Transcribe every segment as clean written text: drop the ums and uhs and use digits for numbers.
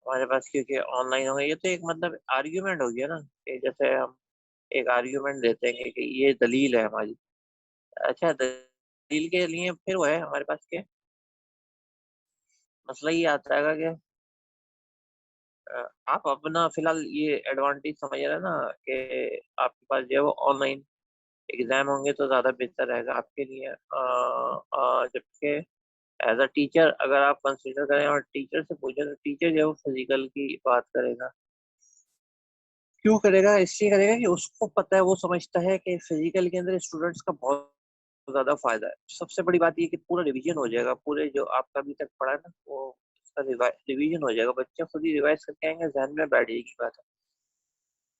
हमारे पास क्योंकि ऑनलाइन हो गया, ये तो एक मतलब आर्ग्यूमेंट हो गया ना, कि जैसे हम एक आर्ग्यूमेंट देते हैं कि ये दलील है हमारी। अच्छा, दलील के लिए फिर वो है हमारे पास क्या, मसला ये आता है कि आप अपना फिलहाल ये एडवांटेज समझ रहे हैं ना, कि आपके पास जो है वो ऑनलाइन एग्जाम होंगे तो ज़्यादा बेहतर रहेगा आपके लिए। जबकि एज अ टीचर अगर आप कंसिडर करें और टीचर से पूछें, तो टीचर जो है वो फिजिकल की बात करेगा। क्यों करेगा? इसलिए करेगा कि उसको पता है, वो समझता है कि फिजिकल के अंदर स्टूडेंट्स का बहुत ज़्यादा फ़ायदा है। सबसे बड़ी बात ये कि पूरा रिवीजन हो जाएगा, पूरे जो आपका अभी तक पढ़ा है ना, वो उसका रिवीजन हो जाएगा, बच्चे खुद ही रिवाइज़ करके आएँगे, ज़हन में बैठ जाएगी बात है।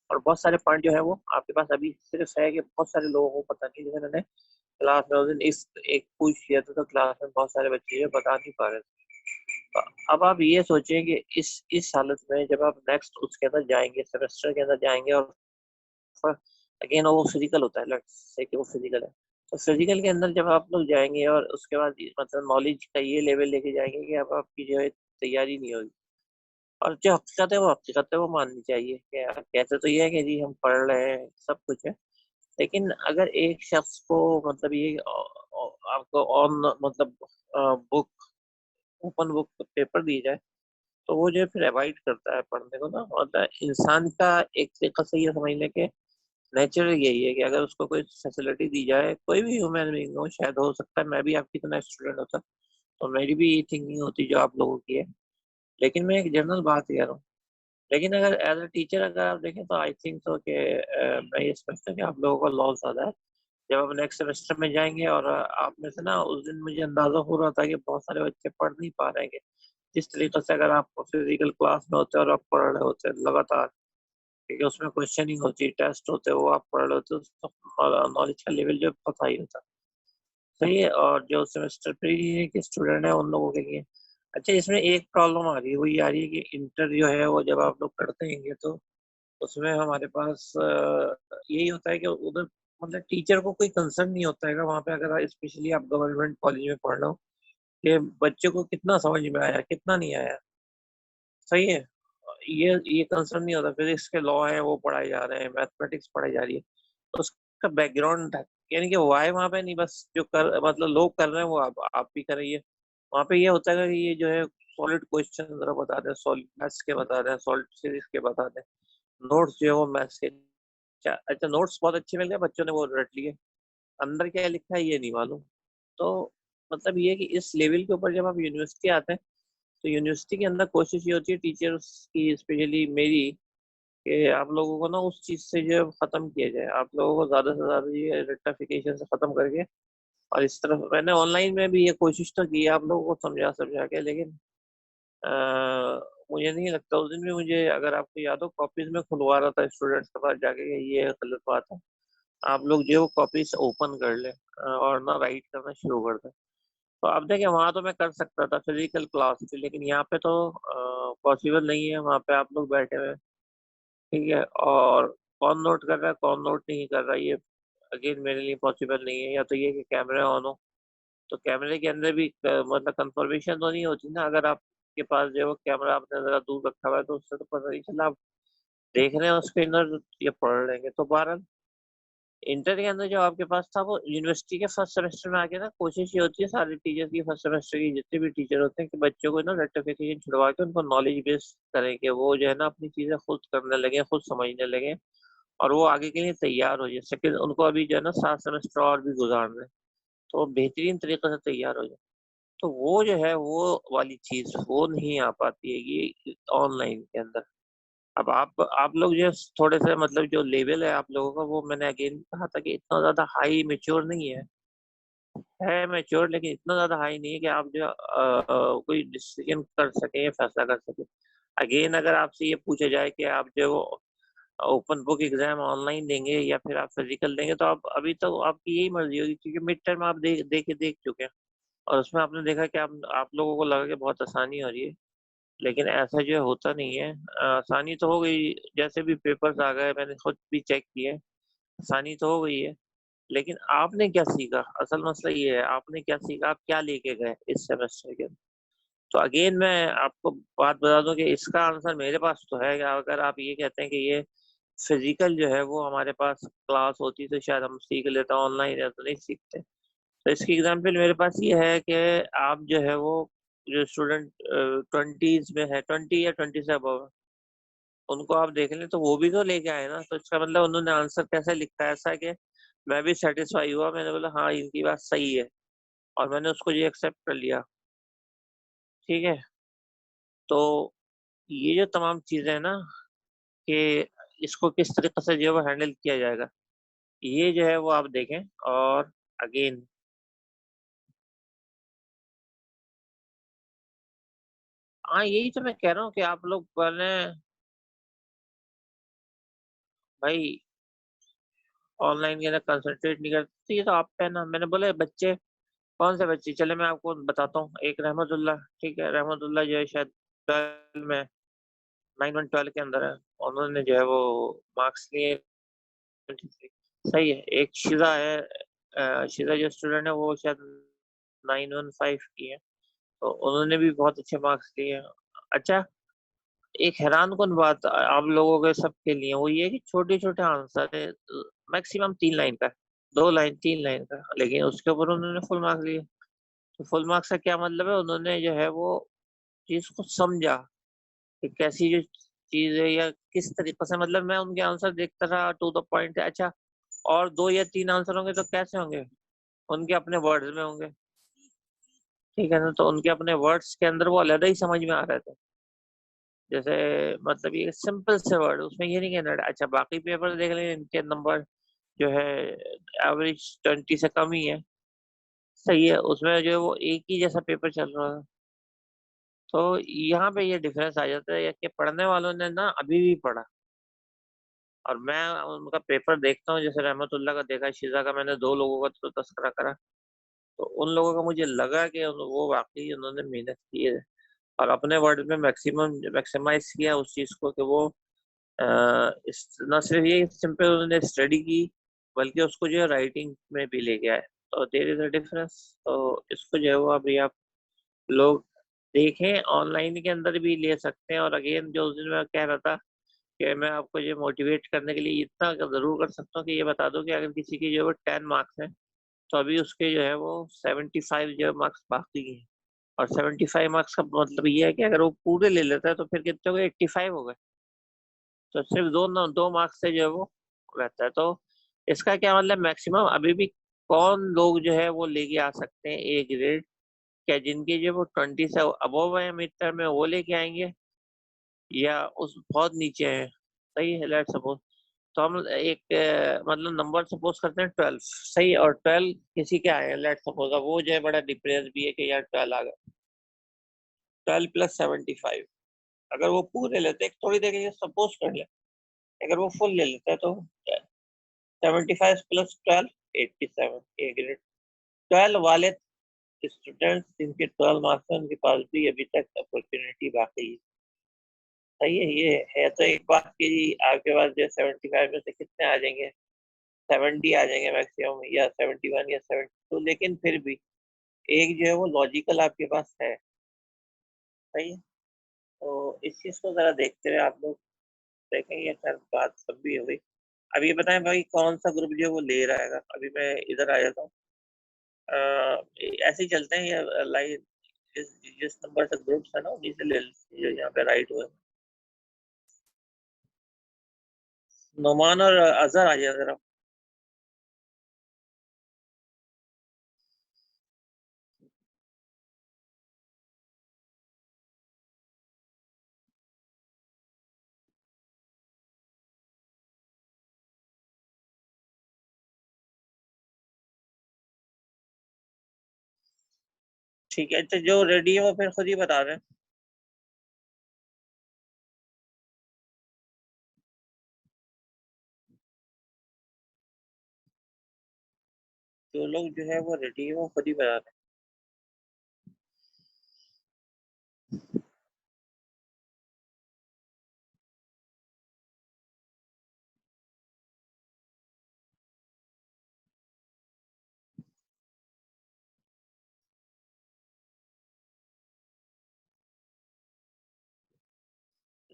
और बहुत सारे पॉइंट जो है वो आपके पास अभी सिर्फ है कि बहुत सारे लोगों को पता नहीं। जैसे मैंने क्लास में उस दिन इस एक पूछ किया था, तो क्लास में बहुत सारे बच्चे जो बता नहीं पा रहे थे। अब आप ये सोचें कि इस हालत में जब आप नेक्स्ट उसके अंदर जाएँगे, सेमेस्टर के अंदर जाएँगे, और अगेन वो फिजिकल होता है, लेट्स से कि वो फिजिकल है। तो फिजिकल के अंदर जब आप लोग जाएँगे और उसके बाद मतलब नॉलेज का ये लेवल लेके जाएँगे कि अब आपकी जो है तैयारी नहीं होगी। और जो हकीकत है वो हकीकत है, वो माननी चाहिए कि कहते तो ये है कि जी हम पढ़ रहे हैं, सब कुछ है। लेकिन अगर एक शख्स को मतलब ये आपको ऑन मतलब बुक ओपन बुक पेपर दी जाए, तो वो जो है फिर अवॉइड करता है पढ़ने को ना। मतलब इंसान का एक तरीक़े से ये समझ लें कि नेचर यही है कि अगर उसको कोई फैसिलिटी दी जाए, कोई भी ह्यूमन बीइंग हो, शायद हो सकता है मैं भी आपकी तरह स्टूडेंट होता, तो मेरी भी यही थिंकिंग होती जो आप लोगों की है। लेकिन मैं एक जनरल बात कह रहा हूँ। लेकिन अगर एज़ अ टीचर अगर आप देखें, तो आई थिंक सो कि मैं ये समझता हूँ कि आप लोगों का लॉस ज़्यादा है। जब आप नेक्स्ट सेमेस्टर में जाएँगे, और आप में से ना उस दिन मुझे अंदाज़ा हो रहा था कि बहुत सारे बच्चे पढ़ नहीं पा रहे हैं। जिस तरीके से अगर आप फिज़िकल क्लास में होते हैं और आप पढ़ रहे होते हैं लगातार, क्योंकि उसमें क्वेश्चनिंग होती है, टेस्ट होते हैं, वो आप पढ़ रहे होते हो, तो नॉलेज का लेवल जो है पता ही होता है। सही है। और जो सेमेस्टर प्री के स्टूडेंट हैं उन लोगों के लिए अच्छा, इसमें एक प्रॉब्लम आ रही है, वो ये आ रही है कि इंटर जो है वो जब आप लोग करते हैंगे, तो उसमें हमारे पास यही होता है कि उधर मतलब टीचर को कोई कंसर्न नहीं होता है वहाँ पे, अगर स्पेशली आप गवर्नमेंट कॉलेज में पढ़ रहे हो, कि बच्चे को कितना समझ में आया, कितना नहीं आया। सही है। ये कंसर्न नहीं होता, फिजिक्स के लॉ हैं वो पढ़ाए जा रहे हैं, मैथमेटिक्स पढ़ाई जा रही है। तो उसका बैकग्राउंड यानी कि व्हाय वहाँ पे नहीं, बस जो कर मतलब लोग कर रहे हैं वो आप भी करिए। वहाँ पे ये होता है कि ये जो है सॉलिड क्वेश्चन ज़रा बता दें, सॉलिड मैथ्स के बता दें, सॉलिड फिजिक्स के बता दें। नोट्स जो है वो मैथ्स के। अच्छा, नोट्स बहुत अच्छे मिल गए, बच्चों ने वो रट लिए। अंदर क्या लिखा है ये नहीं मालूम। तो मतलब ये है कि इस लेवल के ऊपर जब आप यूनिवर्सिटी आते हैं, तो यूनिवर्सिटी के अंदर कोशिश ये होती है टीचर्स की, स्पेशली मेरी, कि आप लोगों को ना उस चीज़ से जो है ख़त्म किया जाए। आप लोगों को ज़्यादा से ज़्यादा ये रेक्टिफिकेशन से ख़त्म करके, और इस तरफ मैंने ऑनलाइन में भी ये कोशिश तो की है आप लोगों को समझा-समझा के, लेकिन अ, मुझे नहीं लगता उस दिन भी मुझे, अगर आपको याद हो, कॉपीज़ में खुलवा रहा था स्टूडेंट्स के पास जाके कि ये गलत बात है। आप लोग जो है वो कॉपीज़ ओपन कर लें, और ना राइट करना शुरू कर दें। तो अब देखिए, वहाँ तो मैं कर सकता था फिज़िकल क्लास थी, लेकिन यहाँ पे तो पॉसिबल नहीं है, वहाँ पे आप लोग बैठे हुए हैं, ठीक है? और कौन नोट कर रहा है, कौन नोट नहीं कर रहा है, ये अगेन मेरे लिए पॉसिबल नहीं है। या तो ये कि कैमरे ऑन हो, तो कैमरे के अंदर भी मतलब कन्फर्मेशन तो नहीं होती ना, अगर आपके पास जो है वो कैमरा आपने ज़रा दूर रखा हुआ है, तो उससे तो पता नहीं चला आप देख रहे हैं उसके अंदर या पढ़ रहे हैं। तो बहरहाल इंटर के अंदर जो आपके पास था, वो यूनिवर्सिटी के फर्स्ट सेमेस्टर में आके ना कोशिश ये होती है सारे टीचर्स की, फर्स्ट सेमेस्टर की जितने भी टीचर होते हैं, कि बच्चों को ना रेक्टिफिकेशन छुड़वा के उनको नॉलेज बेस करें, कि वो जो है ना अपनी चीज़ें खुद करने लगे, खुद समझने लगे, और वो आगे के लिए तैयार हो जाए। सेकंड, उनको अभी जो है ना 7 सेमेस्टर और भी गुज़ारने हैं, तो वो बेहतरीन तरीके से तैयार हो जाए। तो वो जो है वो वाली चीज़ वो नहीं आ पाती है ये ऑनलाइन के अंदर। अब आप लोग जो थोड़े से मतलब जो लेवल है आप लोगों का, वो मैंने अगेन कहा था कि इतना ज़्यादा हाई मैच्योर नहीं है। है मैच्योर, लेकिन इतना ज़्यादा हाई नहीं है कि आप जो कोई डिसीज़न कर सकें या फैसला कर सकें। अगेन अगर आपसे ये पूछा जाए कि आप जो है वो ओपन बुक एग्ज़ाम ऑनलाइन देंगे या फिर आप फिज़िकल देंगे, तो आप अभी तो आपकी यही मर्ज़ी होगी, क्योंकि मिड टर्म आप देख चुके हैं, और उसमें आपने देखा कि आप लोगों को लगा कि बहुत आसानी हो रही है। लेकिन ऐसा जो है होता नहीं है। आसानी तो हो गई, जैसे भी पेपर्स आ गए मैंने खुद भी चेक किए, आसानी तो हो गई है, लेकिन आपने क्या सीखा? असल मसला ये है, आपने क्या सीखा? आप क्या लेके गए इस सेमेस्टर के अंदर? तो अगेन मैं आपको बात बता दूं कि इसका आंसर मेरे पास तो है कि अगर आप ये कहते हैं कि ये फिजिकल जो है वो हमारे पास क्लास होती तो शायद हम सीख लेते, ऑनलाइन है तो नहीं सीखते। तो इसकी एग्जांपल मेरे पास ये है कि आप जो है वो जो स्टूडेंट 20s में है, 20 या 20 से अबव है, उनको आप देख लें तो वो भी तो लेके आए ना। तो इसका मतलब उन्होंने आंसर कैसे लिखा है, ऐसा है कि मैं भी सेटिस्फाई हुआ, मैंने बोला हाँ इनकी बात सही है, और मैंने उसको ये एक्सेप्ट कर लिया। ठीक है। तो ये जो तमाम चीजें हैं ना, कि इसको किस तरीके से जो है वो हैंडल किया जाएगा, ये जो है वो आप देखें। और अगेन, हाँ यही तो मैं कह रहा हूँ कि आप लोग पहले भाई ऑनलाइन के अंदर कंसंट्रेट नहीं करते, तो ये तो आप पे है ना। मैंने बोला बच्चे, कौन से बच्चे, चले मैं आपको बताता हूँ। एक रहमतुल्लाह, ठीक है, रहमतुल्लाह जो है शायद 12 में, 9 और 12 के अंदर है, उन्होंने जो है वो मार्क्स लिए 23। सही है। एक शिजा है, शिजा जो स्टूडेंट है वो शायद 915 की है, तो उन्होंने भी बहुत अच्छे मार्क्स लिए हैं। अच्छा, एक हैरान कौन बात आप लोगों के सबके लिए वो ये है कि छोटे छोटे आंसर है, मैक्सिमम 3 लाइन का, 2 लाइन 3 लाइन का, लेकिन उसके ऊपर उन्होंने फुल मार्क्स लिए। तो फुल मार्क्स का क्या मतलब है, उन्होंने जो है वो चीज को समझा कि कैसी जो चीज है या किस तरीके से, मतलब मैं उनके आंसर देखता रहा, टू द पॉइंट है। अच्छा, और 2 या 3 आंसर होंगे तो कैसे होंगे, उनके अपने वर्ड्स में होंगे। ठीक है ना, तो उनके अपने वर्ड्स के अंदर वो अलग ही समझ में आ रहे थे। जैसे मतलब ये सिंपल से वर्ड, उसमें ये नहीं कहना अच्छा बाकी पेपर देख लें इनके नंबर जो है एवरेज 20 से कम ही है। सही है, उसमें जो है वो एक ही जैसा पेपर चल रहा है। तो यहाँ पे ये डिफरेंस आ जाता है कि पढ़ने वालों ने ना अभी भी पढ़ा, और मैं उनका पेपर देखता हूँ, जैसे रहमतुल्लाह का देखा, शिजा का मैंने 2 लोगों का तो तस्करा करा। तो उन लोगों का मुझे लगा कि वो वाकई उन्होंने मेहनत की है, और अपने वर्ड में मैक्सिमम मैक्सिमाइज किया उस चीज को, कि वो न सिर्फ ये सिंपल उन्होंने स्टडी की, बल्कि उसको जो है राइटिंग में भी लेके आए। तो देर इज अ डिफरेंस। तो इसको जो है वो अभी आप लोग देखें, ऑनलाइन के अंदर भी ले सकते हैं। और अगेन जो उस दिन मैं कह रहा था कि मैं आपको ये मोटिवेट करने के लिए इतना जरूर कर सकता हूँ कि ये बता दूं कि अगर किसी की जो है 10 मार्क्स है, तो अभी उसके जो है वो 75 जो मार्क्स बाकी हैं। और 75 मार्क्स का मतलब ये है कि अगर वो पूरे ले लेता है तो फिर कितने हो गए, 85 हो गए। तो सिर्फ 2 मार्क्स से जो है वो रहता है। तो इसका क्या मतलब, मैक्सिमम अभी भी कौन लोग जो है वो लेके आ सकते हैं ए ग्रेड, क्या जिनके जो वो 20 से अबव है मिड टर्म में, वो लेके आएंगे, या उस बहुत नीचे हैं। सही है, लेट सपोज। तो हम एक मतलब नंबर सपोज करते हैं 12, सही, और 12 किसी के आए हैं, लेट सपोज। अब वो जो है बड़ा डिप्रेस भी है कि यार 12 आ गए, 12 + 75, अगर वो पूरे लेते हैं, थोड़ी देर के लिए सपोज कर ले, अगर वो फुल ले लेता है तो 75 + 12 87 ए ग्रेड। 12 वाले स्टूडेंट्स जिनके 12 मार्क्स हैं, उनके पास भी अभी तक अपॉर्चुनिटी बाकी है। सही है। ये है तो एक बात की, आपके पास जो 75 में से कितने आ जाएंगे, 70 आ जाएंगे मैक्सिमम, या 71 या 72, लेकिन फिर भी एक जो है वो लॉजिकल आपके पास है। सही है। तो इस चीज को जरा देखते हुए आप लोग देखेंगे, सर बात सब भी हो गई। अब ये बताएं भाई, कौन सा ग्रुप जो है वो ले रहा है, अभी मैं इधर आ जाता हूँ। ऐसे ही चलते हैं, या लाइन जिस जिस नंबर से ग्रुप्स है ना उन्हीं से ले लेते हैं, जो यहाँ पे राइट हुए। नोमान और अजहर आ जाए जरा। ठीक है, तो जो रेडी है वो फिर खुद ही बता दें। जो लोग जो है वो रेडी है वो खुद ही बता दें।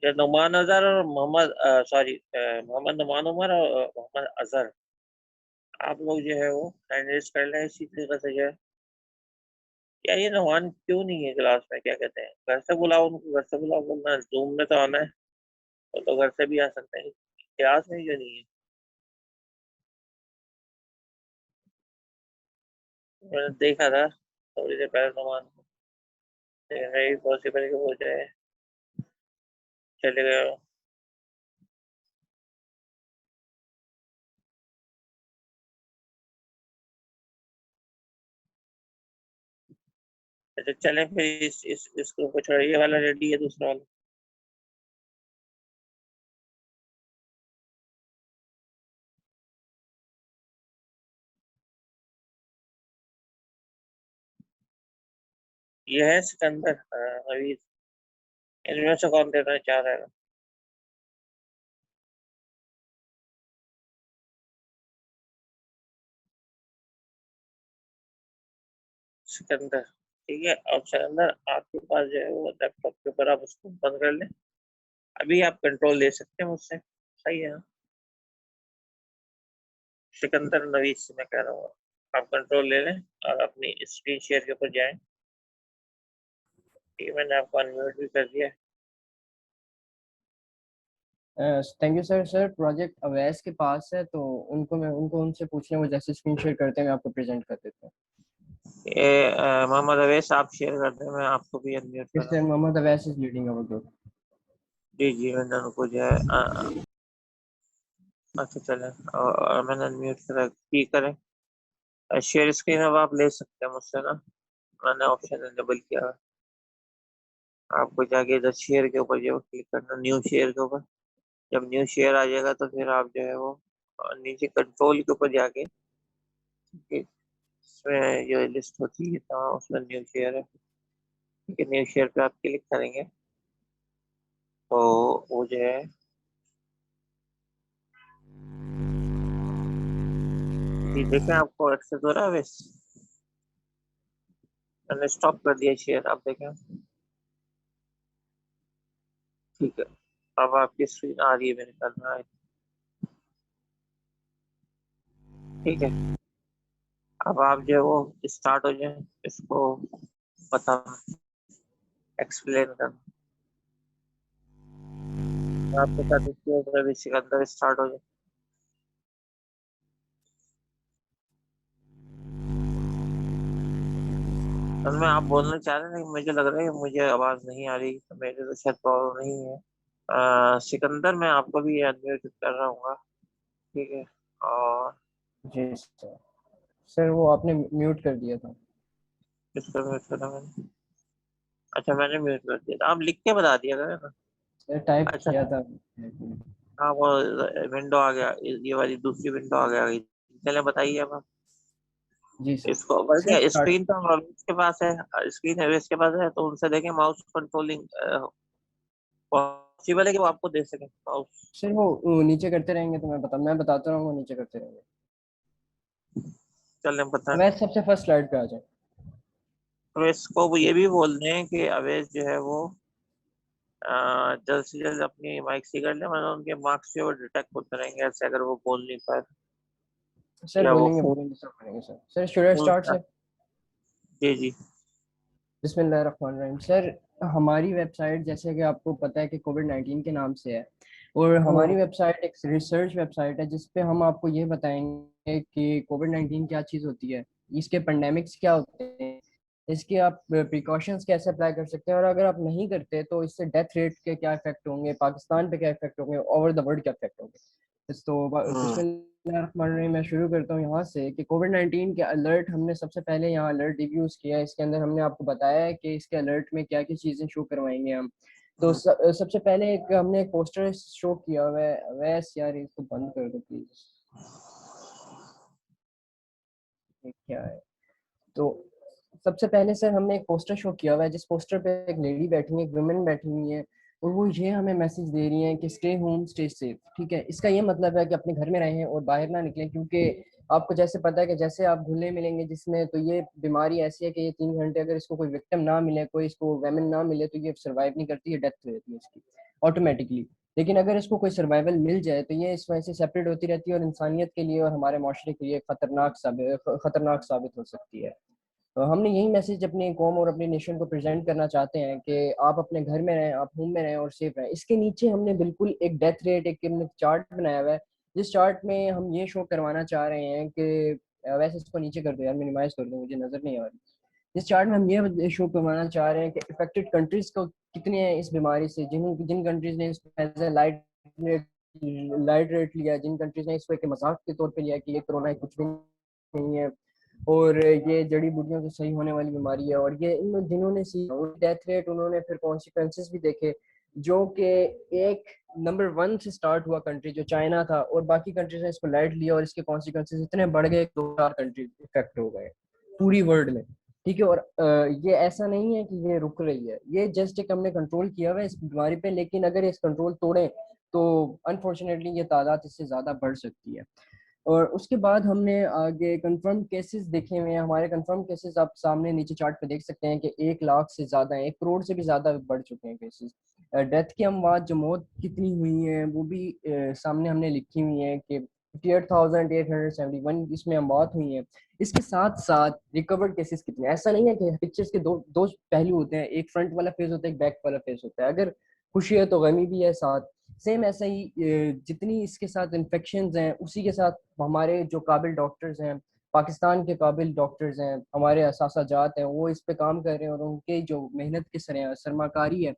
ये नुमान अजहर और मोहम्मद सॉरी मोहम्मद नुमान उमर और मोहम्मद अजहर, आप लोग जो है वो हैंड रेस कर लें इसी तरीके से जो है। यार ये नुमान क्यों नहीं है क्लास में, क्या कहते हैं, घर से बुलाओ उनको, घर से बुलाओ, बोलना जूम में तो आना है, तो घर से भी आ सकते हैं, क्लास में क्यों नहीं है। मैंने देखा था थोड़ी देर पहले नुमान को, नहीं पॉसिबल कि हो जाए, चले गए हो। अच्छा चलें फिर इस ग्रुप को छोड़िए, ये वाला रेडी है, दूसरा वाला। ये है सिकंदर, अभी इनमें से कौन देना चाह रहा है। सिकंदर ठीक है। अब सिकंदर आपके पास जो है वो लैपटॉप के ऊपर आप उसको बंद कर लें, अभी आप कंट्रोल ले सकते हैं मुझसे, सही है ना? सिकंदर नवीद से मैं कह रहा हूँ, आप कंट्रोल ले लें और अपनी स्क्रीन शेयर के ऊपर जाएं। ठीक है, मैंने आपको अनम्यूट भी कर दिया है। Thank you sir. Sir project Awais के पास है, तो उनको उनसे पूछ लें, वो जैसे स्क्रीन शेयर करते हैं मैं आपको प्रेजेंट कर देता हूँ। ये मोहम्मद अवैस आप शेयर कर दें, मैं आपको भी अनम्यूट कर रहा सर हूँ। Mohammad Awais is leading our group. जी जी, मैंने उनको जो है अच्छा चलें, और मैंने अनम्यूट करा, की करें शेयर स्क्रीन, अब आप ले सकते हैं मुझसे ना, मैंने ऑप्शन इनेबल किया है। आपको जाके इधर शेयर के ऊपर जो क्लिक करना, न्यू शेयर के ऊपर, जब न्यू शेयर आ जाएगा तो फिर आप जो है वो नीचे कंट्रोल के ऊपर जाके, ठीक है, इसमें जो लिस्ट होती है तो उसमें न्यू शेयर है, ठीक है, न्यू शेयर पे आप क्लिक करेंगे तो वो जो है, ये देखें आपको एक्सेस हो रहा है वैसे, मैंने स्टॉप कर दिया शेयर, आप देखें, ठीक है। अब आपकी स्क्रीन आ रही है मेरे ख्याल में, ठीक है। अब आप जो है वो स्टार्ट हो जाए, इसको बताना, एक्सप्लेन करना, आपके साथ इसके अंदर स्टार्ट हो जाए। में आप बोलना चाह रहे हैं, मुझे लग रहा है कि मुझे आवाज नहीं आ रही, तो मेरे तो शायद प्रॉब्लम नहीं है। सिकंदर मैं आपको भी अनम्यूट कर रहा हूँ, ठीक है। और जी सर। सर वो आपने म्यूट कर दिया था। किसको म्यूट करा मैंने? अच्छा मैंने म्यूट कर दिया था, आप लिख के बता दिया करें ना। सर टाइप अच्छा किया था। हाँ, वो विंडो आ गया, ये वाली दूसरी विंडो आ गया गई। चले बताइए अब आप। जी सर। इसको सर बल्कि स्टार्ट। स्क्रीन तो अवेश के पास है, स्क्रीन अवेश के पास है, तो उनसे देखें माउस कंट्रोलिंग पॉसिबल है कि वो आपको दे सके माउस। सर वो नीचे करते रहेंगे तो मैं बताता रहूँगा, नीचे करते रहेंगे। चलें बता। मैं सबसे फर्स्ट स्लाइड पे आ जाए। अवेश को वो ये भी बोल दें कि अवेश जो है वो जल्द से जल्द अपनी माइक से कर ले, मतलब उनके मार्क्स जो डिटेक्ट होते रहेंगे ऐसे, अगर वो बोल नहीं पाए सर या वो बोलेंगे फूल बोलेंगे सब करेंगे sir. Sir should full start sir. जी जी। बिस्मिल्लाहिर्रहमानिर्रहीम। सर हमारी वेबसाइट, जैसे कि आपको पता है कि कोविड-19 के नाम से है, और हमारी वेबसाइट एक रिसर्च वेबसाइट है जिस पे हम आपको ये बताएंगे कि कोविड-19 क्या चीज़ होती है, इसके पेंडेमिक्स क्या होते हैं, इसके आप प्रिकॉशंस कैसे अप्लाई कर सकते हैं, और अगर आप नहीं करते तो इससे डेथ रेट के क्या इफेक्ट होंगे, पाकिस्तान पे क्या इफेक्ट होंगे, ओवर द वर्ल्ड क्या इफेक्ट होंगे। तो बिस्मिल्लाहिर्रहमानिर्रहीम, मैं शुरू करता हूँ यहाँ से कि कोविड-19 के अलर्ट हमने सबसे पहले यहाँ अलर्ट रिव्यूज़ किया है। इसके अंदर हमने आपको बताया है कि इसके अलर्ट में क्या क्या चीज़ें शो करवाएंगे हम। तो सबसे पहले हमने एक पोस्टर शो किया हुआ है। वैस यार इसको बंद कर दो प्लीज। ये क्या है? तो सबसे पहले सर हमने एक पोस्टर शो किया हुआ है, जिस पोस्टर पे एक लेडी बैठी है, एक वुमेन बैठी हुई है, और वो ये हमें मैसेज दे रही हैं कि स्टे होम स्टे सेफ। ठीक है, इसका ये मतलब है कि अपने घर में रहें और बाहर ना निकलें, क्योंकि आपको जैसे पता है कि जैसे आप घुले मिलेंगे जिसमें, तो ये बीमारी ऐसी है कि ये 3 घंटे अगर इसको कोई विक्टिम ना मिले, कोई इसको वेमन ना मिले, तो ये सर्वाइव नहीं करती, ये डेथ हो जाती है इसकी। ऑटोमेटिकली। लेकिन अगर इसको कोई सर्वाइवल मिल जाए तो ये इस वजह से सेपरेट होती रहती है और इंसानियत के लिए और हमारे माशरे के लिए खतरनाक साबित हो सकती है। तो हमने यही मैसेज अपनी कौम और अपनी नेशन को प्रेजेंट करना चाहते हैं कि आप अपने घर में रहें, आप होम में रहें और सेफ रहें। इसके नीचे हमने बिल्कुल एक डेथ रेट, एक चार्ट बनाया हुआ है, जिस चार्ट में हम ये शो करवाना चाह रहे हैं कि वैसे इसको नीचे कर दो यार, मिनिमाइज कर दो, मुझे नजर नहीं आ रही। इस चार्ट में हम ये शो करवाना चाह रहे हैं कि इफेक्टेड कंट्रीज को कितने हैं इस बीमारी से, जिन जिन कंट्रीज ने इसको एज ए लाइट रेट लिया, जिन कंट्रीज ने इसको एक मजाक के तौर पे लिया कि ये कोरोना कुछ भी नहीं है और ये जड़ी बूटियों से सही होने वाली बीमारी है, और ये इन जिन्होंने डेथ रेट, उन्होंने फिर कॉन्सिक्वेंसेस भी देखे, जो कि एक नंबर 1 से स्टार्ट हुआ कंट्री जो चाइना था, और बाकी कंट्रीज ने इसको लाइट लिया और इसके कॉन्सिक्वेंसेस इतने बढ़ गए, 2-4 कंट्री इफेक्ट हो गए पूरी वर्ल्ड में। ठीक है, और ये ऐसा नहीं है कि ये रुक रही है, ये जस्ट एक हमने कंट्रोल किया हुआ है इस बीमारी पे, लेकिन अगर इस कंट्रोल तोड़े तो अनफॉर्चुनेटली ये तादाद इससे ज़्यादा बढ़ सकती है। और उसके बाद हमने आगे कंफर्म केसेस देखे हुए हैं। हमारे कंफर्म केसेस आप सामने नीचे चार्ट पे देख सकते हैं कि 1 लाख से ज़्यादा है, 1 करोड़ से भी ज़्यादा बढ़ चुके हैं केसेस। डेथ की अमवात, जो मौत कितनी हुई है वो भी सामने हमने लिखी हुई है कि 58,871 इसमें अमवात हुई है। इसके साथ साथ रिकवर्ड केसेस कितने, ऐसा नहीं है कि पिक्चर्स के दो दो पहलू होते हैं, एक फ्रंट वाला फेस होता है, एक बैक वाला फेस होता है। अगर खुशी है तो गमी भी है साथ, सेम ऐसा ही जितनी इसके साथ इन्फेक्शंस हैं उसी के साथ हमारे जो काबिल डॉक्टर्स हैं, पाकिस्तान के काबिल डॉक्टर्स हैं, हमारे असासाजात हैं, वो इस पे काम कर रहे हैं, और उनके जो मेहनत की सरमाकारी है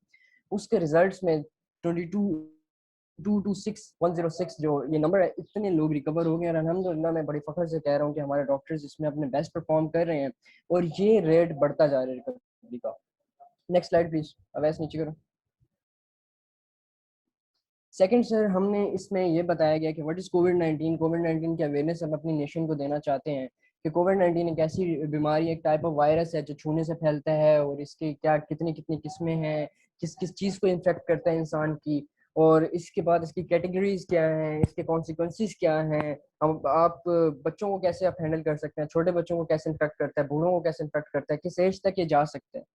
उसके रिजल्ट्स में 22,226,106 जो ये नंबर है, इतने लोग रिकवर हो गए। और अल्हम्दुलिल्लाह मैं बड़ी फख्र से कह रहा हूँ कि हमारे डॉक्टर्स इसमें अपने बेस्ट परफॉर्म कर रहे हैं और ये रेट बढ़ता जा रहा है रिकवरी का। नेक्स्ट स्लाइड प्लीज, अवैस नीचे करो। सेकंड सर, हमने इसमें ये बताया गया कि व्हाट इज कोविड 19। कोविड 19 की अवेयरनेस हम अपनी नेशन को देना चाहते हैं कि कोविड 19 एक ऐसी बीमारी, एक टाइप ऑफ वायरस है जो छूने से फैलता है, और इसकी क्या कितनी कितनी किस्में हैं, किस किस चीज़ को इन्फेक्ट करता है इंसान की, और इसके बाद इसकी कैटेगरीज क्या हैं, इसके कॉन्सिक्वेंसेस क्या हैं, हम आप बच्चों को कैसे आप हैंडल कर सकते हैं, छोटे बच्चों को कैसे इन्फेक्ट करता है, बूढ़ों को कैसे इन्फेक्ट करता है, किस एज तक ये जा सकता है।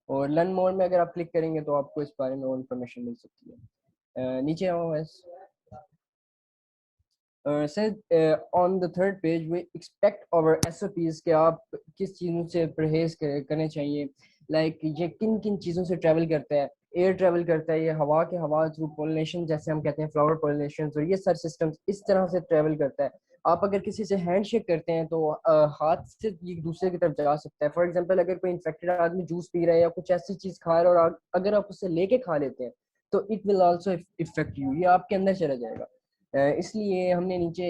और लर्न मोर में अगर आप क्लिक करेंगे तो आपको इस बारे में और इन्फॉर्मेशन मिल सकती है। नीचे आओ बस। Sir on the third page we expect our SOPs कि आप किस चीज़ों से परहेज करने चाहिए। लाइक ये किन किन चीज़ों से ट्रैवल करता है, एयर ट्रैवल करता है, ये हवा के हवा थ्रू पोलिनेशन, जैसे हम कहते हैं फ्लावर पोलिनेशन, और ये सर सिस्टम्स इस तरह से ट्रैवल करता है। आप अगर किसी से हैंडशेक करते हैं तो हाथ से एक दूसरे की तरफ जा सकता है। फॉर एग्जांपल अगर कोई इन्फेक्टेड आदमी जूस पी रहा है या कुछ ऐसी चीज़ खा रहा है और अगर आप उससे लेके खा लेते हैं तो it will also effect you, ये आपके अंदर चला जाएगा। इसलिए हमने नीचे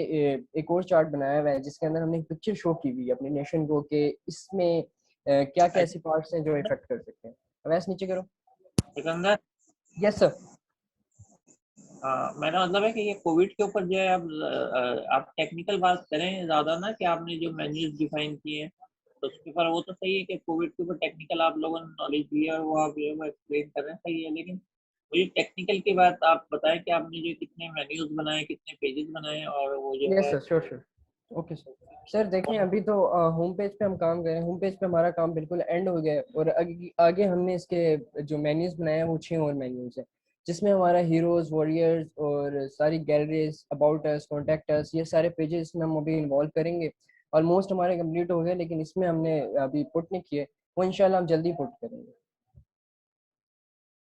एक और चार्ट बनाया हुआ है जिसके अंदर हमने एक पिक्चर शो की हुई है अपनी नेशन को कि इसमें क्या क्या ऐसे पार्ट्स हैं जो इफेक्ट कर सकते हैं। वैसे नीचे करो। Sikandar, yes sir. मेरा मतलब है कि ये कोविड के ऊपर जो है, आप टेक्निकल बात करें ज़्यादा ना, कि आपने जो मेन्यूज डिफाइन किए हैं तो उसके ऊपर वो तो सही है कि कोविड के ऊपर टेक्निकल आप लोगों ने नॉलेज दी है और वो आप जो है वो एक्सप्लेन कर रहे हैं, सही है। लेकिन मुझे टेक्निकल की बात आप बताएं कि आपने जो कितने मेन्यूज बनाए, कितने पेजेस बनाए, और वो जो यस है sir, sure sure. Okay sir. Sir देखें, अभी तो होम पेज पे हम काम कर रहे हैं, होम पेज पे हमारा काम बिल्कुल एंड हो गया है, और आगे हमने इसके जो मेन्यूज बनाए हैं वो 6 और मेन्यूज है, जिसमें हमारा हीरोज, वॉरियर्स और सारी galleries, about us, contact us, ये सारे पेजेस में हम अभी इन्वॉल्व करेंगे। ऑलमोस्ट हमारे कंप्लीट हो गए, लेकिन इसमें हमने अभी पुट नहीं किए, वो इंशाल्लाह हम जल्दी पुट करेंगे।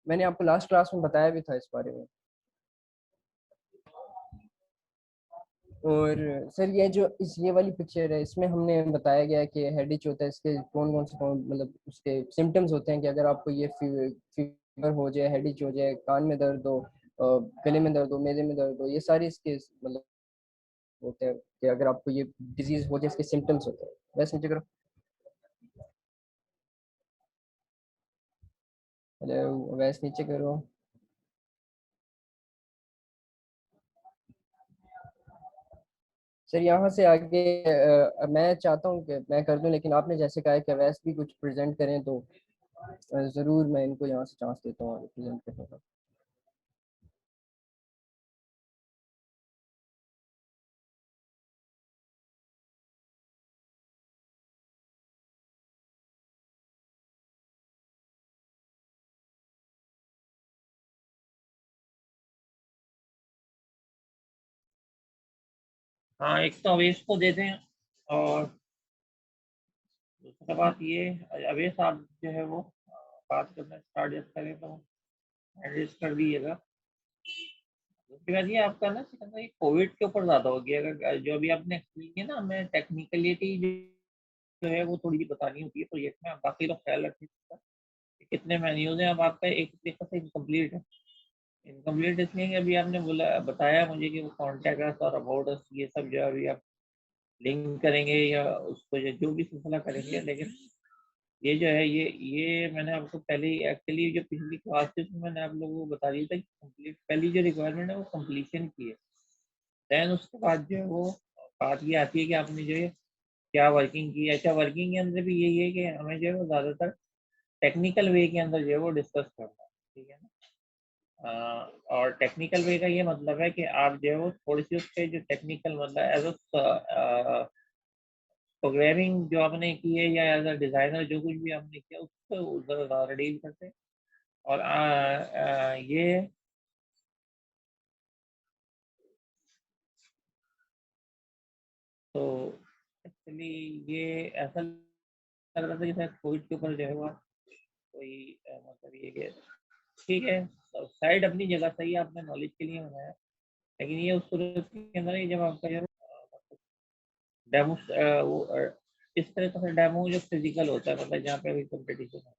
मैंने आपको लास्ट क्लास में बताया भी था इस बारे में। और सर ये वाली पिक्चर है, इसमें हमने बताया गया है कि हेड इच होता है, इसके कौन मतलब उसके सिम्टम्स होते हैं कि अगर आपको ये फीवर हो जाए, हेड इच हो जाए, कान में दर्द हो, गले में दर्द हो, मैदे में दर्द हो, ये सारी इसके मतलब होते हैं कि अगर आपको ये डिजीज हो जाए, इसके सिम्टम्स होते हैं। वैसे नीचे करो। हेलो, वैसे नीचे करो। सर यहाँ से आगे मैं चाहता हूँ कि मैं कर दूं, लेकिन आपने जैसे कहा है कि वैसे भी कुछ प्रेजेंट करें तो ज़रूर मैं इनको यहाँ से चांस देता हूँ प्रेजेंट करने का। हाँ, एक तो अवेश को दे दें, और दूसरा बात ये, अवेश आप जो है वो बात करना स्टार्ट जब करें तो एडजस्ट कर दीजिएगा। उसके बाद ये आपका ना सिकंदर, ये कोविड के ऊपर ज़्यादा हो गया। अगर जो अभी आपने एक्सप्लेन किया ना, हमें टेक्निकलिटी जो है वो थोड़ी सी बतानी होती है प्रोजेक्ट में। आप बाकी तो ख्याल रखिए इसका कि कितने मेन्यूज हैं। अब आपका एक तरीके से इनकम्प्लीट है। इनकम्प्लीट इसलिए कि अभी आपने बोला, बताया मुझे कि वो कॉन्टैक्ट अस और अबाउट अस ये सब जो है अभी आप लिंक करेंगे या उसको जो भी सिलसिला करेंगे, लेकिन ये जो है ये मैंने आपको पहले ही एक्चुअली जो पिछली क्लासेस में मैंने आप लोगों को बता दिया था कि कंप्लीट पहली जो रिक्वायरमेंट है वो कंप्लीशन की है। देन उसके बाद जो है वो बात ये आती है कि आपने जो है क्या वर्किंग की है। अच्छा, वर्किंग के अंदर भी यही है कि हमें जो है वो ज़्यादातर टेक्निकल वे के अंदर जो है वो डिस्कस करना है, ठीक है ना। और टेक्निकल वे का ये मतलब है कि आप जो है वो थोड़ी सी उसके जो टेक्निकल मतलब एज अ प्रोग्रामिंग जो आपने की है या एज अ डिज़ाइनर जो कुछ भी आपने किया उसको उधर ज़्यादा डील करते हैं। और ये तो एक्चुअली ये ऐसा लग रहा था जैसे कोविड के ऊपर जो है वो कोई मतलब ये कि ठीक है, साइड अपनी जगह सही है, आपने नॉलेज के लिए बनाया। लेकिन ये उस सूरत के अंदर ही जब आपका जो डेमो वो इस तरह का डेमो जो फिजिकल होता है, मतलब जहाँ पे अभी कंपटीशन है।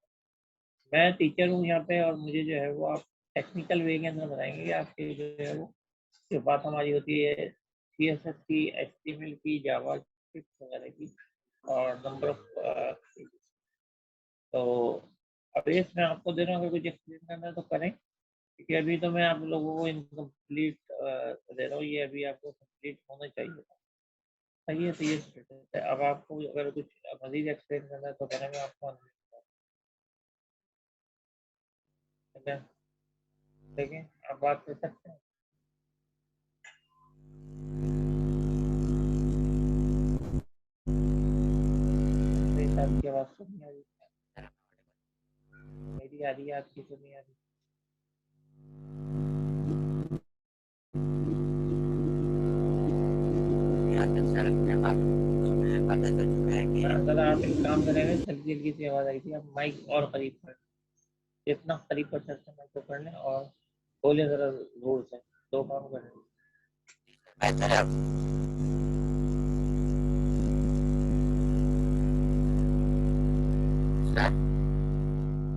मैं टीचर हूँ यहाँ पे, और मुझे जो है वो आप टेक्निकल वे के अंदर बताएंगे कि आपकी जो है वो जो बात हमारी होती है CSS की, HTML की, जावा वगैरह की, और नंबर ऑफ तो अभी इसमें आपको दे रहा हूँ, अगर कुछ एक्सप्लेन करना है तो करें, क्योंकि अभी तो मैं आप लोगों को इनकम्प्लीट दे रहा हूँ। ये अभी आपको कंप्लीट होना चाहिए था। सही है, तो ये status है। अब आपको अगर कुछ मजीद एक्सप्लेन करना है तो करें, मैं आपको ठीक है, देखें आप बात कर सकते हैं। मेरे साथ की आवाज़ तो नहीं आ रही, मेरी आ रही है, आपकी तो नहीं आ रही। अगर आप एक काम करेंगे, जल्दी जल्दी से आवाज़ आई थी, आप माइक और करीब कर, जितना करीब कर सकते हैं माइक को कर लें, और बोले ज़रा जोर से। दो काम करें, बेहतर है।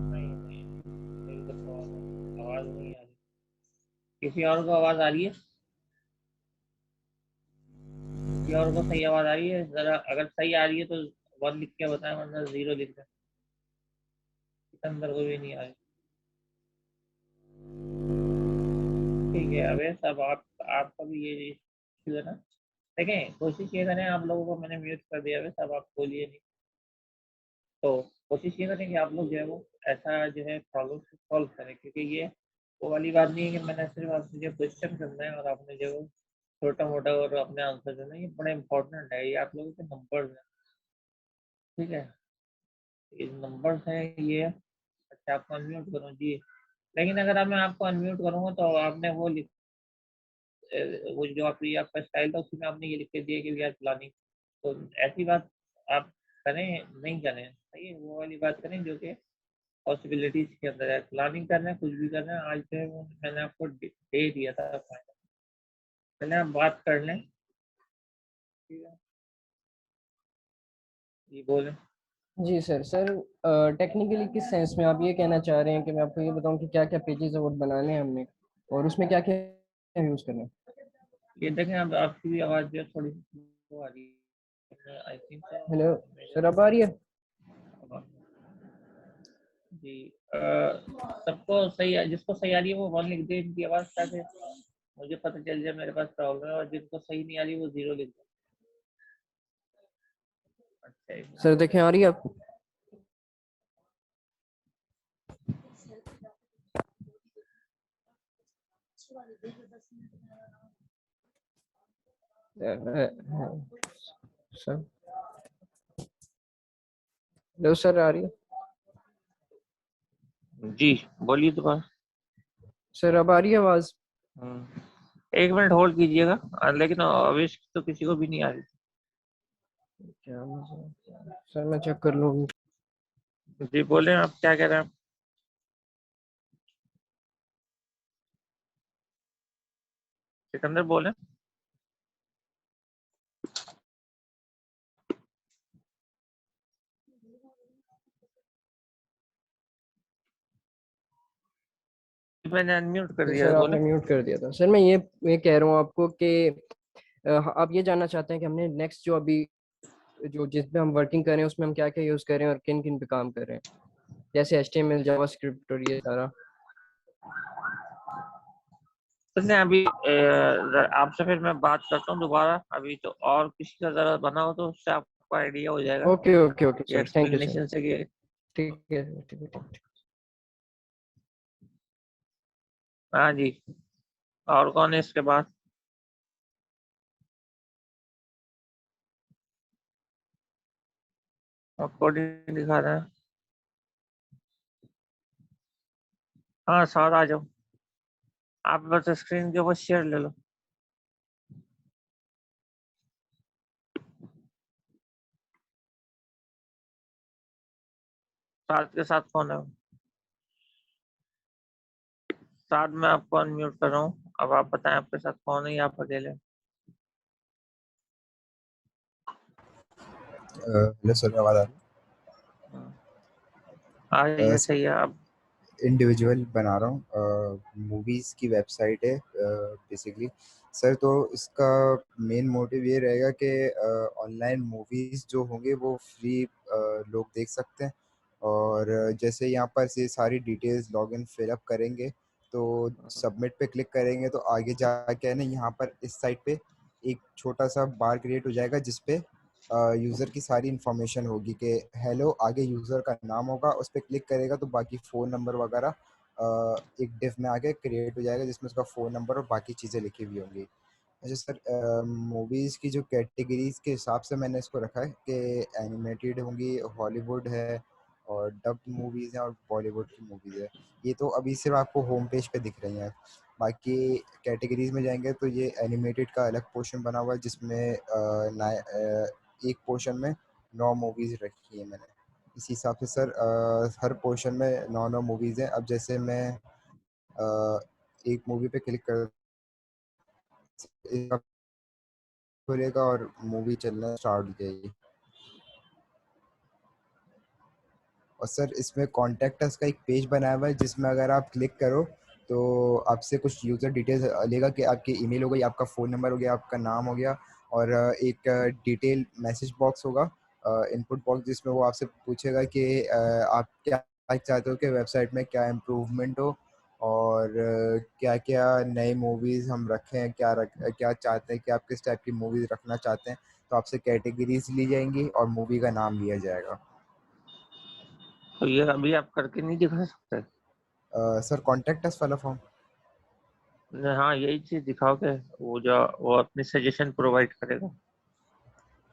नहीं नहीं, मेरी तो आवाज़ नहीं आ रही। किसी और को आवाज़ आ रही है? किसी और को सही आवाज़ आ रही है? ज़रा अगर सही आ रही है तो 1 लिख के बताएं, वरना 0 लिख दें। अंदर को भी नहीं आ रही। ठीक है, अबे सब आपका भी ये इश्यू है ना। देखें, कोशिश ये करें, आप लोगों को मैंने म्यूट कर दिया है, सब आप बोलिए नहीं। तो कोशिश ये करें कि आप लोग जो है वो ऐसा जो है प्रॉब्लम को सॉल्व करें, क्योंकि ये वो वाली बात नहीं है कि मैंने सिर्फ आपसे जो क्वेश्चन करना है और आपने जो छोटा मोटा और अपने आंसर देना है। ये बड़ा इंपॉर्टेंट है, ये आप लोगों के नंबर्स हैं, ठीक है। ये नंबर्स हैं ये। अच्छा, आपको अनम्यूट करूँ जी? लेकिन अगर मैं आपको अनम्यूट करूँगा तो आपने वो वो जो आपका स्टाइल था उसमें आपने ये लिख के दिया कि वी आर प्लानिंग। तो ऐसी बात आप करें नहीं करें, सही है, वो वाली बात करें जो कि पॉसिबिलिटीज के अंदर है। प्लानिंग करना है, कुछ भी करना है, आज जो है वो मैंने आपको दे दिया था फाइनल। पहले आप बात कर लें, ठीक है, ये बोलें। जी सर। सर टेक्निकली किस सेंस में आप ये कहना चाह रहे हैं कि मैं आपको ये बताऊं कि क्या क्या पेजेस और बनाने हैं हमने, और उसमें क्या क्या यूज़ करना है? ये देखें, अब आपकी भी आवाज़ जो है थोड़ी सी वो आ रही है, आई थिंक हेलो मेरे सर, अब आ रही है? जी। सबको सही है, जिसको सही आ रही है वो 1 लिख दे इनकी आवाज़, ताकि मुझे पता चल जाए मेरे पास प्रॉब्लम है, और जिनको सही नहीं आ रही वो 0 लिख दे। अच्छा, एक सर मिनट। देखें, आ रही है आपको? सर, हेलो सर, आ रही है? जी, बोलिए दोबारा। सर अब आ रही है आवाज़? हाँ। एक मिनट होल्ड कीजिएगा। लेकिन आवेश तो किसी को भी नहीं आ रही। क्या सर, मैं चेक कर लूँ। जी बोले, आप क्या कह रहे हैं? सिकंदर बोले। मैंने अनम्यूट कर दिया, सर बोले। आपने म्यूट कर दिया था। सर मैं ये कह रहा हूँ आपको कि आप ये जानना चाहते हैं कि हमने नेक्स्ट जो अभी जो जिस पे हम वर्किंग कर रहे हैं उसमें हम क्या क्या यूज़ कर रहे हैं और किन किन पे काम कर रहे हैं, जैसे HTML, जावास्क्रिप्ट और ये सारा। तो नहीं, अभी आपसे फिर मैं बात करता हूँ दोबारा। अभी तो और किसी का जरा बना हो तो उससे आपको आइडिया हो जाएगा ओके ओके ओके ये sir, thank you sir. Explanation से कि। ठीक है सर, ठीक है, ठीक है। हाँ जी। और कौन है इसके बाद? और कोडिंग दिखा रहा है। हाँ साथ आ जाओ। आप बस स्क्रीन के ऊपर शेयर ले लो। साथ के साथ कौन है? साथ में आपको अनम्यूट कर रहा हूँ। अब आप बताएं आपके साथ कौन है या आप अकेले? हेलो सर, आवाज आ आ रही जाइए, है? सही है। अब इंडिविजुअल बना रहा हूँ, मूवीज़ की वेबसाइट है बेसिकली सर। तो इसका मेन मोटिव ये रहेगा कि ऑनलाइन मूवीज़ जो होंगे वो फ्री लोग देख सकते हैं। और जैसे यहाँ पर से सारी डिटेल्स लॉगिन फिलअप करेंगे तो सबमिट पे क्लिक करेंगे तो आगे जाके है ना, यहाँ पर इस साइट पे एक छोटा सा बार क्रिएट हो जाएगा जिस पे यूज़र की सारी इन्फॉर्मेशन होगी कि हेलो, आगे यूज़र का नाम होगा, उस पर क्लिक करेगा तो बाकी फ़ोन नंबर वगैरह एक डिफ में आके क्रिएट हो जाएगा जिसमें उसका फ़ोन नंबर और बाकी चीज़ें लिखी हुई होंगी। अच्छा सर, मूवीज़ की जो कैटेगरीज़ के हिसाब से मैंने इसको रखा है कि एनिमेटेड होंगी, हॉलीवुड है और डब्ड मूवीज़ हैं और बॉलीवुड की मूवीज़ है। ये तो अभी सिर्फ आपको होम पेज पे दिख रही हैं। बाकी कैटेगरीज़ में जाएंगे तो ये एनिमेटेड का अलग पोर्शन बना हुआ है जिसमें एक पोर्शन में 9 मूवीज़ रखी है मैंने। इसी हिसाब से सर हर पोर्शन में 9 मूवीज़ हैं। अब जैसे मैं एक मूवी पे क्लिक कर खुलेगा और मूवी चलना स्टार्ट हो जाएगी। और सर इसमें कॉन्टैक्ट अस का एक पेज बनाया हुआ है जिसमें अगर आप क्लिक करो तो आपसे कुछ यूज़र डिटेल्स लेगा कि आपकी ईमेल हो गई, आपका फ़ोन नंबर हो गया, आपका नाम हो गया और एक डिटेल मैसेज बॉक्स होगा, इनपुट बॉक्स, जिसमें वो आपसे पूछेगा कि आप क्या चाहते हो कि वेबसाइट में क्या इम्प्रूवमेंट हो और क्या-क्या नए मूवीज़ हम रखें, क्या चाहते हैं कि आप किस टाइप की मूवीज़ रखना चाहते हैं। तो आपसे कैटेगरीज़ ली जाएँगी और मूवी का नाम लिया जाएगा। तो ये अभी आप करके नहीं दिखा सकते? सर कॉन्टैक्ट अस वाला फॉर्म? हाँ, यही चीज दिखाओ कि वो जो वो अपनी सजेशन प्रोवाइड करेगा।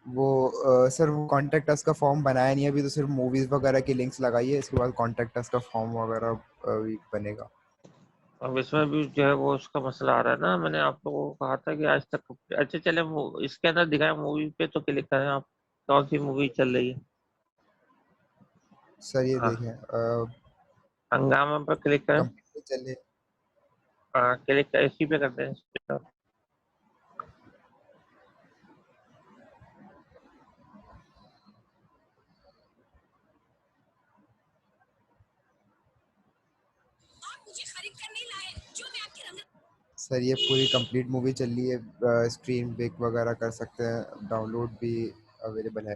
वो सर वो कॉन्टैक्ट अस का फॉर्म बनाया नहीं है अभी, तो सिर्फ मूवीज़ वगैरह की लिंक्स लगाई है, इसके बाद कॉन्टैक्ट अस का फॉर्म वगैरह अभी बनेगा। अब इसमें भी जो है वो उसका मसला आ रहा है ना। मैंने आप लोगों को कहा था कि आज तक। अच्छा चले, इसके अंदर दिखाए मूवी पे तो क्लिक करें आप। कौन सी मूवी चल रही है? सर ये हाँ, देखें, हंगामा पर क्लिक करें। कंप्यूटर चले। हाँ, क्लिक इसी पे करते हैं, इस पे। सर ये पूरी कंप्लीट मूवी चल रही है, स्क्रीन ब्रेक वगैरह कर सकते हैं, डाउनलोड भी अवेलेबल है।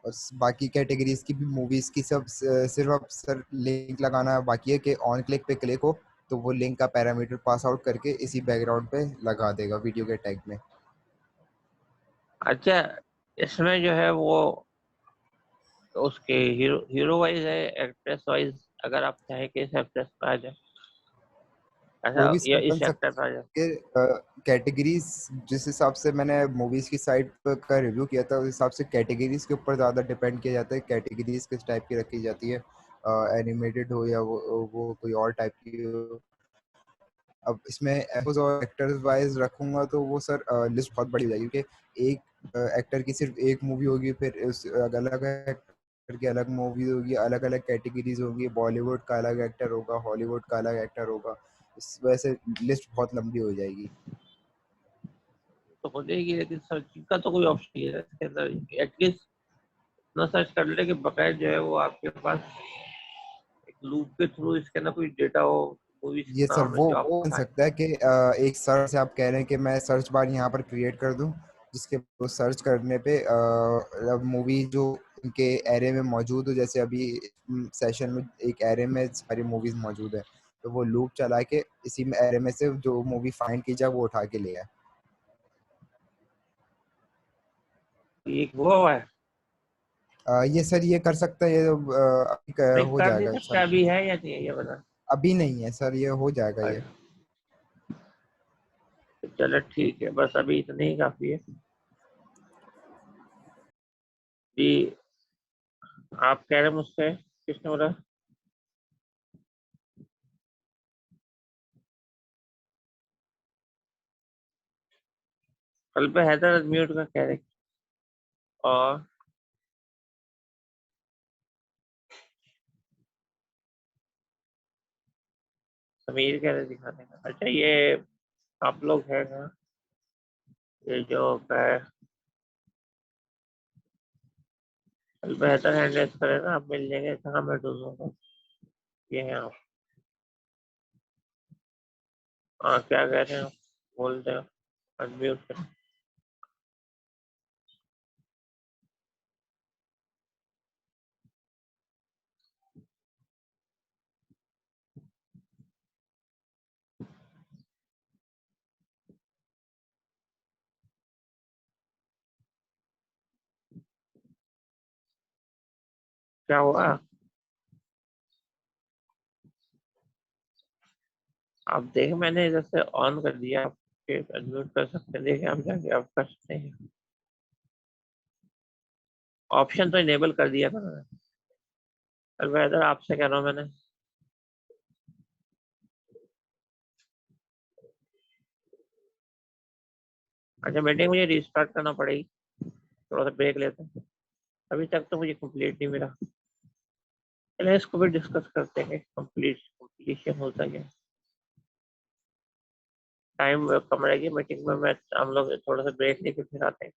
और बाकी कैटेगरीज की भी मूवीज़ की सब सिर्फ अब सर लिंक लगाना बाकी है कि ऑन क्लिक पे क्लिक हो तो वो लिंक का पैरामीटर पास आउट करके इसी बैकग्राउंड पे लगा देगा वीडियो के टैग में। अच्छा, इसमें जो है वो उसके हीरो हीरो वाइज है, एक्ट्रेस वाइज? अगर आप चाहें कि इस एक्ट्रेस पे आ जाए, वो ऐसा, भी या सब बन इस एक्टर पे सकता आ जाए। है कि कैटेगरीज जिस हिसाब से मैंने मूवीज़ की साइट पर का रिव्यू किया था उस हिसाब से कैटेगरीज के ऊपर ज़्यादा डिपेंड किया जाता है, कैटेगरीज किस टाइप की रखी जाती है, एनिमेटेड हो या वो कोई और टाइप की हो। अब इसमें एक्टर्स और एक्टर्स वाइज रखूंगा तो वो सर लिस्ट बहुत बड़ी हो जाएगी, क्योंकि एक एक्टर की सिर्फ एक मूवी होगी, फिर उस अलग एक्टर की अलग मूवी होगी, अलग अलग कैटेगरीज होंगी, बॉलीवुड का अलग एक्टर होगा, हॉलीवुड का अलग एक्टर होगा, इस वजह से लिस्ट बहुत लंबी हो जाएगी। तो हो जाएगी, लेकिन सर्चिंग का तो कोई ऑप्शन नहीं है इसके अंदर। एटलीस्ट इतना सर्च कर ले कि बकाया जो है वो आपके पास एक लूप के थ्रू इसके अंदर कोई डेटा हो, मूवीज ये के सर नाम है वो जो वो आपको बन बताए। सकता है कि एक सर्च से आप कह रहे हैं कि मैं सर्च बार यहाँ पर क्रिएट कर दूं, जिसके वो सर्च करने पे मूवी जो इनके एरे में मौजूद हो, जैसे अभी सेशन में एक एरे में सारी मूवीज मौजूद है, तो वो लूप चला के इसी में एरे में से जो मूवी फाइंड की जाए वो उठा के ले आए। एक हुआ है, ये सर ये कर सकता है, ये अभी नहीं हो कर नहीं जाएगा सकता, इंशाल्लाह। अभी है या नहीं है ये बता। अभी नहीं है सर, ये हो जाएगा ये। चलो ठीक है, बस अभी इतना ही काफी है जी। आप कह रहे हैं मुझसे, किसने बोला? कल पे हैदर म्यूट का कह रहे, और समीर कह रहे दिखाने का। अच्छा ये आप लोग है ना, ये जो है कल पे हैदर हैंड रेस करे ना, आप मिल जाएंगे, कहाँ मैं ढूंढूंगा। ये है आप। हाँ क्या कह रहे हो, बोलते हो, अनम्यूट करें। क्या हुआ? आप देख, मैंने इधर से ऑन कर दिया, आप अनम्यूट कर सकते हैं, देखिए आप जाके आप कर सकते हैं। ऑप्शन तो इनेबल कर दिया था मैंने। वेदर आपसे कह रहा हूँ मैंने। अच्छा मीटिंग मुझे रिस्टार्ट करना पड़ेगी, थोड़ा सा ब्रेक लेते हैं। अभी तक तो मुझे कंप्लीट नहीं मिला। चलिए इसको भी डिस्कस करते हैं, कंप्लीशन होता क्या। टाइम कम रहेगी मीटिंग में, मैं हम लोग थोड़ा सा ब्रेक लेके फिर आते हैं।